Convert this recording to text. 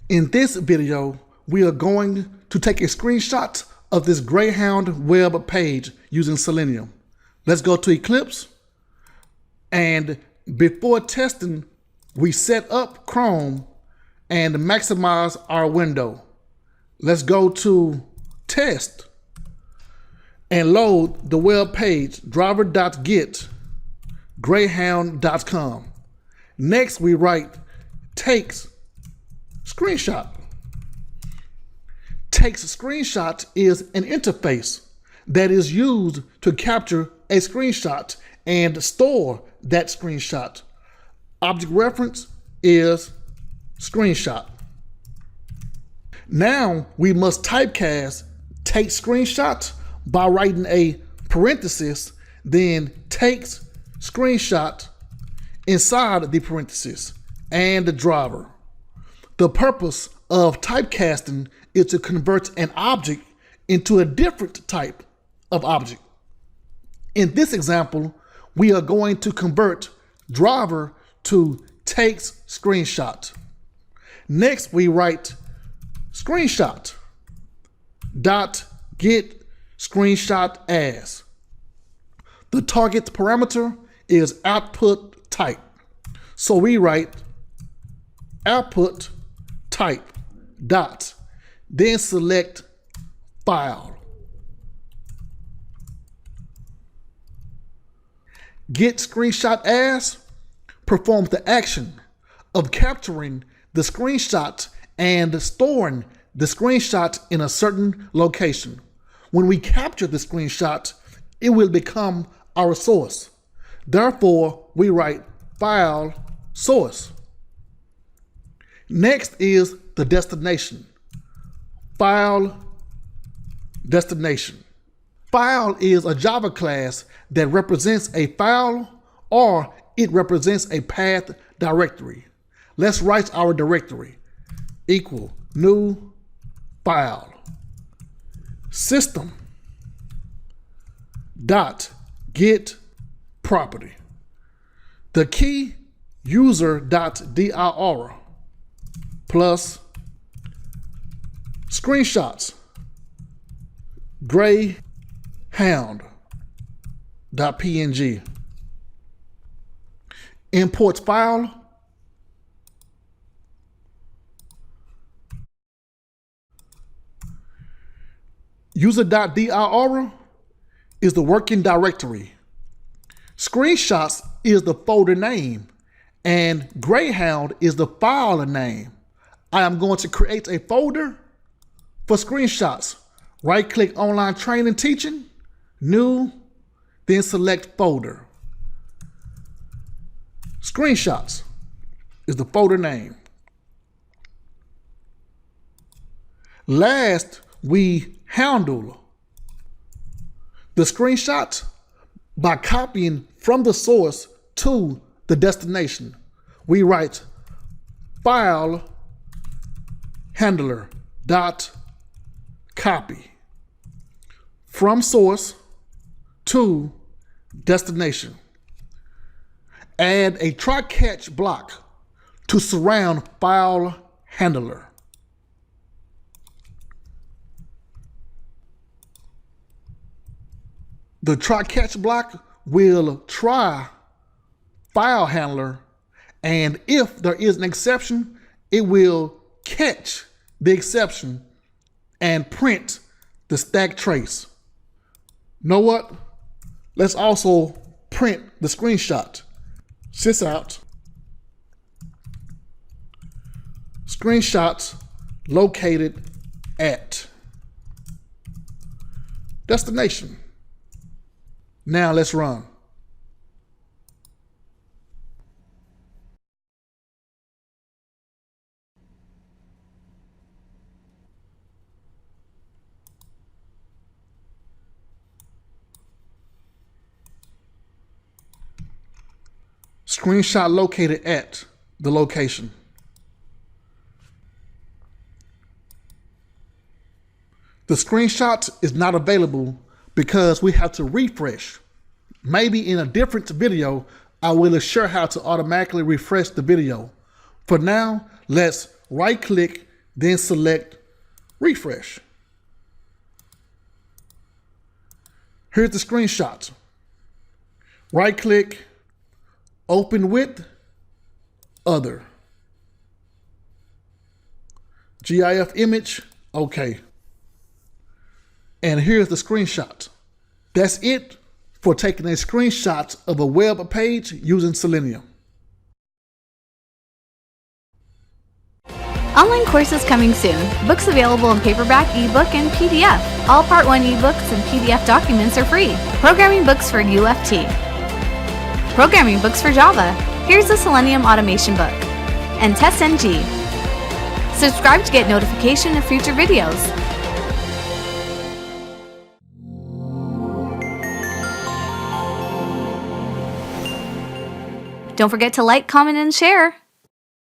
In this video, we are going to take a screenshot of this GreyHound web page using Selenium. Let's go to Eclipse, and before testing, we set up Chrome and maximize our window. Let's go to Test and load the web page driver.getGreyhound.com. Next, we write TakesScreenshot. TakesScreenshot is an interface that is used to capture a screenshot and store that screenshot. Object reference is screenshot. Now we must typecast TakesScreenshot by writing a parenthesis, then TakesScreenshot inside the parenthesis and the driver. The purpose of typecasting is to convert an object into a different type of object. In this example, we are going to convert driver to TakesScreenshot. Next, we write screenshot dot getScreenshotAs. The target parameter is OutputType. So we write OutputType dot, then select file. getScreenshotAs performs the action of capturing the screenshot and storing the screenshot in a certain location. When we capture the screenshot, it will become our source. Therefore, we write file source. Next is the destination. File destination. File is a Java class that represents a file, or it represents a path directory. Let's write our directory. Equal new file. System dot get property. The key user.dir plus screenshots GreyHound.png. Imports file. User.dir is the working directory. Screenshots is the folder name, and GreyHound is the file name. I am going to create a folder for screenshots. Right-click Online Training Teaching, New, then select Folder. Screenshots is the folder name. Last, we handle the screenshot by copying from the source to the destination. We write file handler dot copy from source to destination. Add a try-catch block to surround file handler. The try-catch block will try file handler, and if there is an exception, it will catch the exception and print the stack trace. Know what? Let's also print the screenshot. Sysout screenshots located at destination. Now let's run. Screenshot located at the location. The screenshot is not available because we have to refresh. Maybe in a different video, I will share how to automatically refresh the video. For now, let's right-click then select refresh. Here's the screenshots. Right click, open with, other. GIF image, okay. And here's the screenshot. That's it for taking a screenshot of a web page using Selenium. Online courses coming soon. Books available in paperback, ebook, and PDF. All Part 1 ebooks and PDF documents are free. Programming books for UFT. Programming books for Java. Here's the Selenium automation book. And TestNG. Subscribe to get notification of future videos. Don't forget to like, comment, and share.